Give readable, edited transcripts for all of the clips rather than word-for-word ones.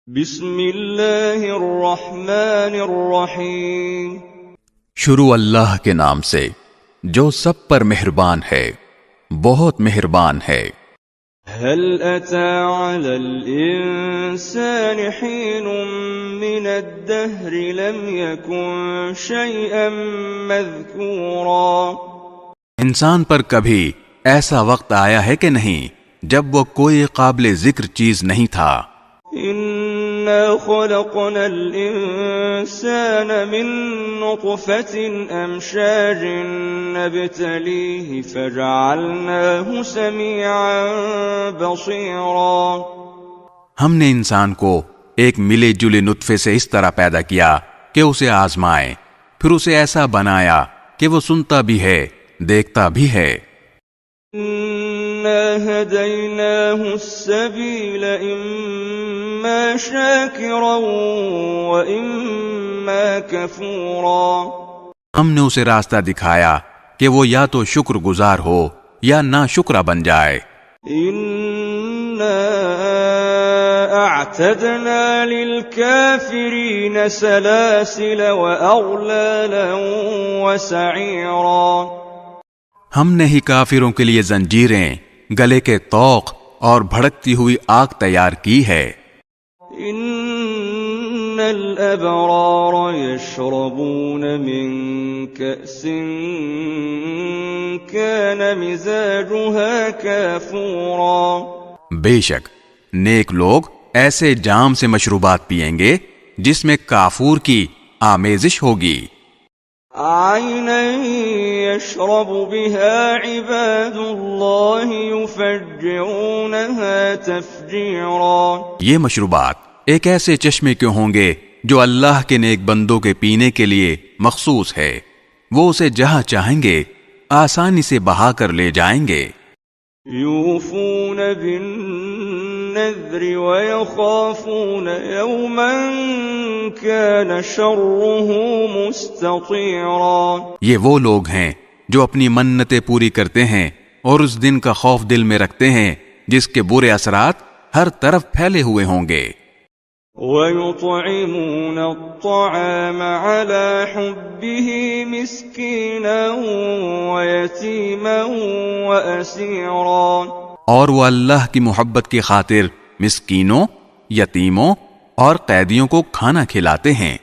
بسم اللہ الرحمن الرحیم۔ شروع اللہ کے نام سے جو سب پر مہربان ہے، بہت مہربان ہے۔ هل أتى على الإنسان حين من الدهر لم يكن شيئا مذكورا۔ انسان پر کبھی ایسا وقت آیا ہے کہ نہیں جب وہ کوئی قابل ذکر چیز نہیں تھا۔ إنا خلقنا الإنسان من نطفة أمشاج نبتليه فجعلناه سميعا بصيرا۔ ہم نے انسان کو ایک ملے جلے نطفے سے اس طرح پیدا کیا کہ اسے آزمائے، پھر اسے ایسا بنایا کہ وہ سنتا بھی ہے، دیکھتا بھی ہے۔ إنا هديناه السبيل إما شاكرا وإما كفورا۔ ہم نے اسے راستہ دکھایا کہ وہ یا تو شکر گزار ہو یا نا شکرہ بن جائے۔ إنا أعتدنا للكافرين سلاسل وأغلالا وسعيرا۔ ہم نے ہی کافروں کے لیے زنجیریں، گلے کے طوق اور بھڑکتی ہوئی آگ تیار کی ہے۔ إن الأبرار يشربون من كأس كان مزاجها كافورا۔ بے شک نیک لوگ ایسے جام سے مشروبات پیئیں گے جس میں کافور کی آمیزش ہوگی۔ عينا يشرب بها عباد الله يفجرونها تفجيرا۔ یہ مشروبات ایک ایسے چشمے کے ہوں گے جو اللہ کے نیک بندوں کے پینے کے لیے مخصوص ہے، وہ اسے جہاں چاہیں گے آسانی سے بہا کر لے جائیں گے۔ يوفون بالنذر ويخافون يوما كان شره مستطيرا۔ یہ وہ لوگ ہیں جو اپنی منتیں پوری کرتے ہیں اور اس دن کا خوف دل میں رکھتے ہیں جس کے برے اثرات ہر طرف پھیلے ہوئے ہوں گے۔ ويطعمون الطعام على حبه مسكينا ويتيما وأسيرا۔ اور وہ اللہ کی محبت کی خاطر مسکینوں، یتیموں اور قیدیوں کو کھانا کھلاتے ہیں۔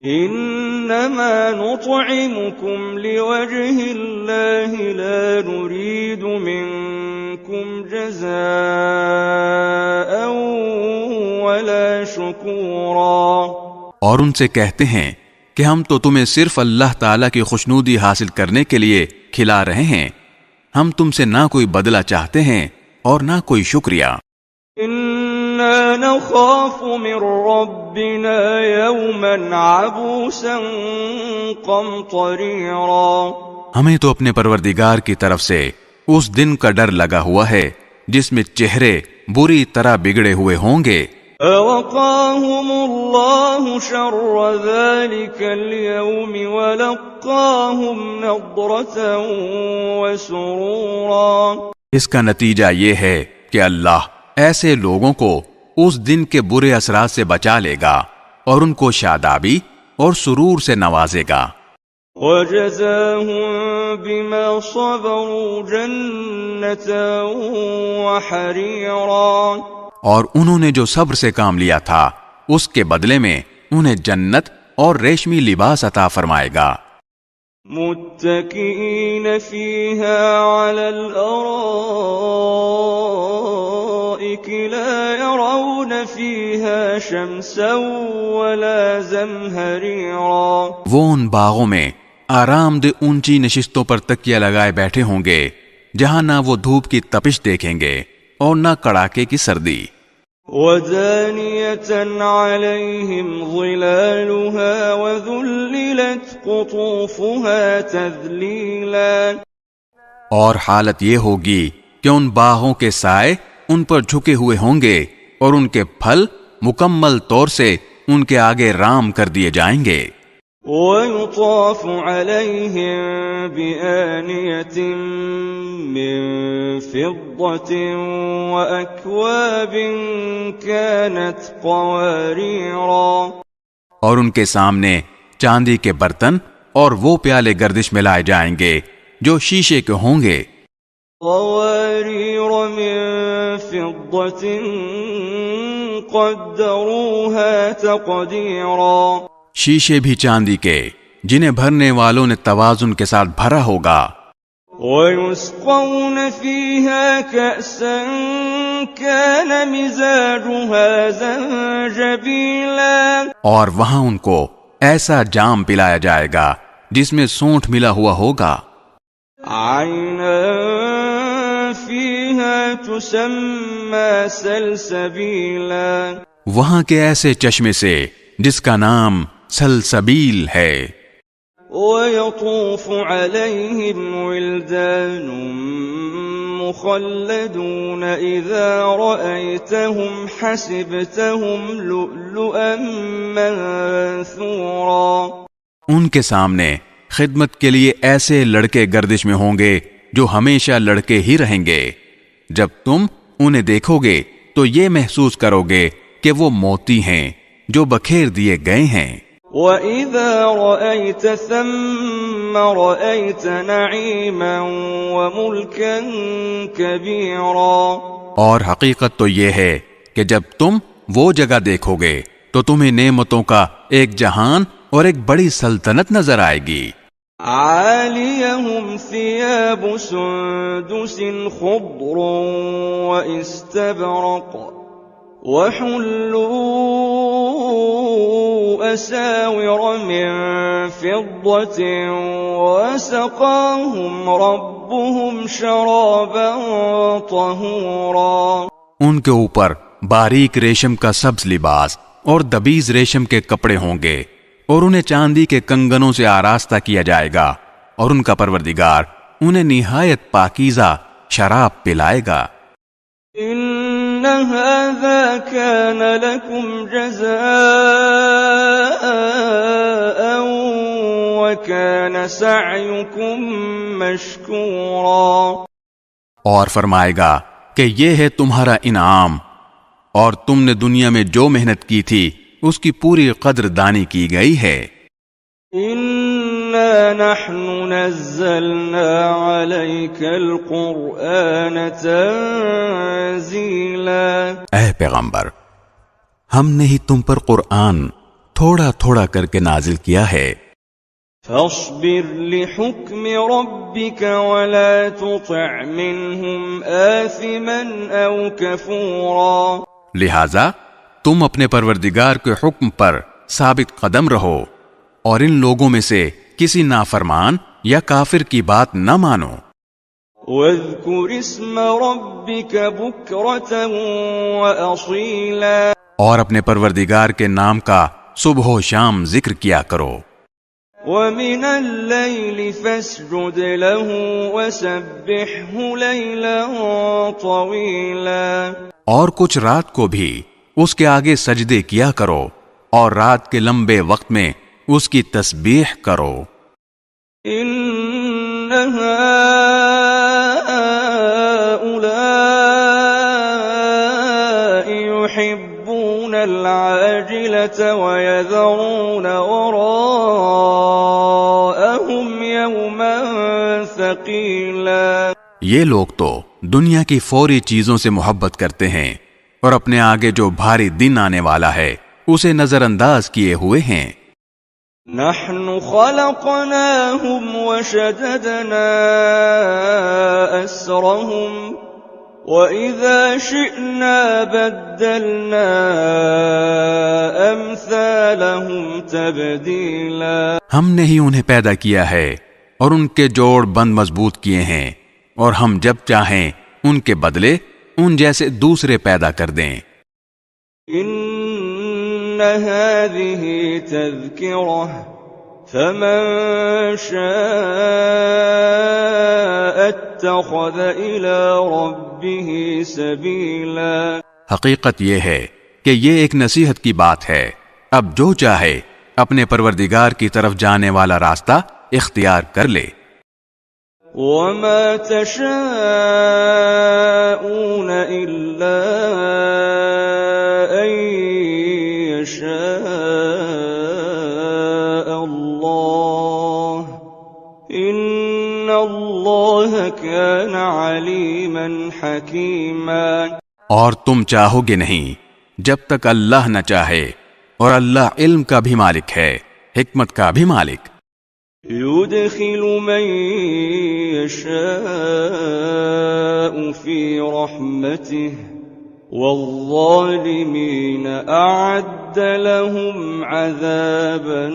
انما نطعمكم لوجه الله لا نريد منكم جزاء ولا شکورا۔ اور ان سے کہتے ہیں کہ ہم تو تمہیں صرف اللہ تعالیٰ کی خوشنودی حاصل کرنے کے لیے کھلا رہے ہیں، ہم تم سے نہ کوئی بدلہ چاہتے ہیں اور نہ کوئی شکریہ۔ انا نخاف من ربنا يوما عبوسا قمطريرا۔ ہمیں تو اپنے پروردگار کی طرف سے اس دن کا ڈر لگا ہوا ہے جس میں چہرے بری طرح بگڑے ہوئے ہوں گے۔ فوقاهم الله شر ذلك اليوم ولقاهم نضرة وسرورا۔ اس کا نتیجہ یہ ہے کہ اللہ ایسے لوگوں کو اس دن کے برے اثرات سے بچا لے گا اور ان کو شادابی اور سرور سے نوازے گا۔ وجزاهم بما صبروا جنة وحريرا۔ اور انہوں نے جو صبر سے کام لیا تھا اس کے بدلے میں انہیں جنت اور ریشمی لباس عطا فرمائے گا۔ متكئين فيها على الأرائك لا يرون فيها شمسا ولا زمهريرا۔ وہ ان باغوں میں آرام دہ اونچی نشستوں پر تکیہ لگائے بیٹھے ہوں گے جہاں نہ وہ دھوپ کی تپش دیکھیں گے اور نہ کڑاکے کی سردی۔ وَدَانِيَةً عَلَيْهِمْ ظِلَالُهَا وَذُلِّلَتْ قُطُوفُهَا تَذْلِيلًا۔ اور حالت یہ ہوگی کہ ان باغوں کے سائے ان پر جھکے ہوئے ہوں گے اور ان کے پھل مکمل طور سے ان کے آگے رام کر دیے جائیں گے۔ ويطاف عليهم بآنية من فضة وأكواب كانت قواريرا، اور ان کے سامنے چاندی کے برتن اور وہ پیالے گردش میں لائے جائیں گے جو شیشے کے ہوں گے. قوارير من فضة قدروها تقديرا، شیشے بھی چاندی کے جنہیں بھرنے والوں نے توازن کے ساتھ بھرا ہوگا. ويسقون فيها كأسا كان مزاجها زنجبيلا، اور وہاں ان کو ایسا جام پلایا جائے گا جس میں سونٹھ ملا ہوا ہوگا. عينا فيها تسمى سلسبيلا، وہاں کے ایسے چشمے سے جس کا نام سلسبیل ہے. ويطوف عليهم ولدان مخلدون إذا رأيتهم حسبتهم لؤلؤا منثورا، ان کے سامنے خدمت کے لیے ایسے لڑکے گردش میں ہوں گے جو ہمیشہ لڑکے ہی رہیں گے. جب تم انہیں دیکھو گے تو یہ محسوس کرو گے کہ وہ موتی ہیں جو بکھیر دیے گئے ہیں. وَإِذَا رَأَيْتَ ثَمَّ رَأَيْتَ نَعِيمًا وَمُلْكًا كَبِيرًا، اور حقیقت تو یہ ہے کہ جب تم وہ جگہ دیکھو گے تو تمہیں نعمتوں کا ایک جہان اور ایک بڑی سلطنت نظر آئے گی. عَالِيَهُمْ ثِيَابُ سُنْدُسٍ خُضْرٌ وَإِسْتَبْرَقٌ وَحُلُّوا أَسَاوِرَ مِن فِضَّةٍ وَسَقَاهُمْ رَبُّهُمْ شَرَابًا طَهُورًا، ان کے اوپر باریک ریشم کا سبز لباس اور دبیز ریشم کے کپڑے ہوں گے اور انہیں چاندی کے کنگنوں سے آراستہ کیا جائے گا اور ان کا پروردگار انہیں نہایت پاکیزہ شراب پلائے گا. إِنَّ هَذَا كَانَ لَكُمْ جَزَاءً وَكَانَ سَعْيُكُمْ مَشْكُورًا، اور فرمائے گا کہ یہ ہے تمہارا انعام، اور تم نے دنیا میں جو محنت کی تھی اس کی پوری قدر دانی کی گئی ہے. إِنَّا نَحْنُ نَزَّلْنَا عَلَيْكَ الْقُرْآنَ تَنزِيلًا، اے پیغمبر، ہم نے ہی تم پر قرآن تھوڑا تھوڑا کر کے نازل کیا ہے. فاصبر لحكم ربك ولا تطع منهم آثما أو كفورا، لہذا تم اپنے پروردگار کے حکم پر ثابت قدم رہو اور ان لوگوں میں سے کسی نافرمان یا کافر کی بات نہ مانو. واذكر اسم ربك بكرة وأصيلا، اور اپنے پروردگار کے نام کا صبح و شام ذکر کیا کرو. ومن الليل فاسجد له وسبحه ليلا طويلا، اور کچھ رات کو بھی اس کے آگے سجدے کیا کرو اور رات کے لمبے وقت میں اس کی تسبیح کرو. إن هؤلاء يحبون العاجلة ويذرون وراءهم يوما ثقيلا، یہ لوگ تو دنیا کی فوری چیزوں سے محبت کرتے ہیں اور اپنے آگے جو بھاری دن آنے والا ہے اسے نظر انداز کیے ہوئے ہیں. نحن خلقناهم وشددنا أسرهم وإذا شئنا بدلنا أمثالهم تبديلا، ہم نے ہی انہیں پیدا کیا ہے اور ان کے جوڑ بند مضبوط کیے ہیں، اور ہم جب چاہیں ان کے بدلے ان جیسے دوسرے پیدا کر دیں. إن هذه تذكرة فمن شاء اتخذ إلى ربه سبيلا، حقیقت یہ ہے کہ یہ ایک نصیحت کی بات ہے، اب جو چاہے اپنے پروردگار کی طرف جانے والا راستہ اختیار کر لے۔ وما تشاءون إلا أن يشاء الله إن الله كان عليما حكيما۔ اور تم چاہو گے نہیں جب تک اللہ نہ چاہے، اور اللہ علم کا بھی مالک ہے، حکمت کا بھی مالک۔ يدخل من يشاء في رحمته والظالمين أعد لهم عذابا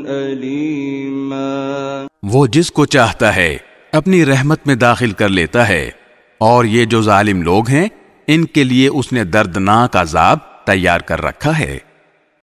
أليما۔ وہ جس کو چاہتا ہے اپنی رحمت میں داخل کر لیتا ہے، اور یہ جو ظالم لوگ ہیں ان کے لیے اس نے دردناک عذاب تیار کر رکھا ہے۔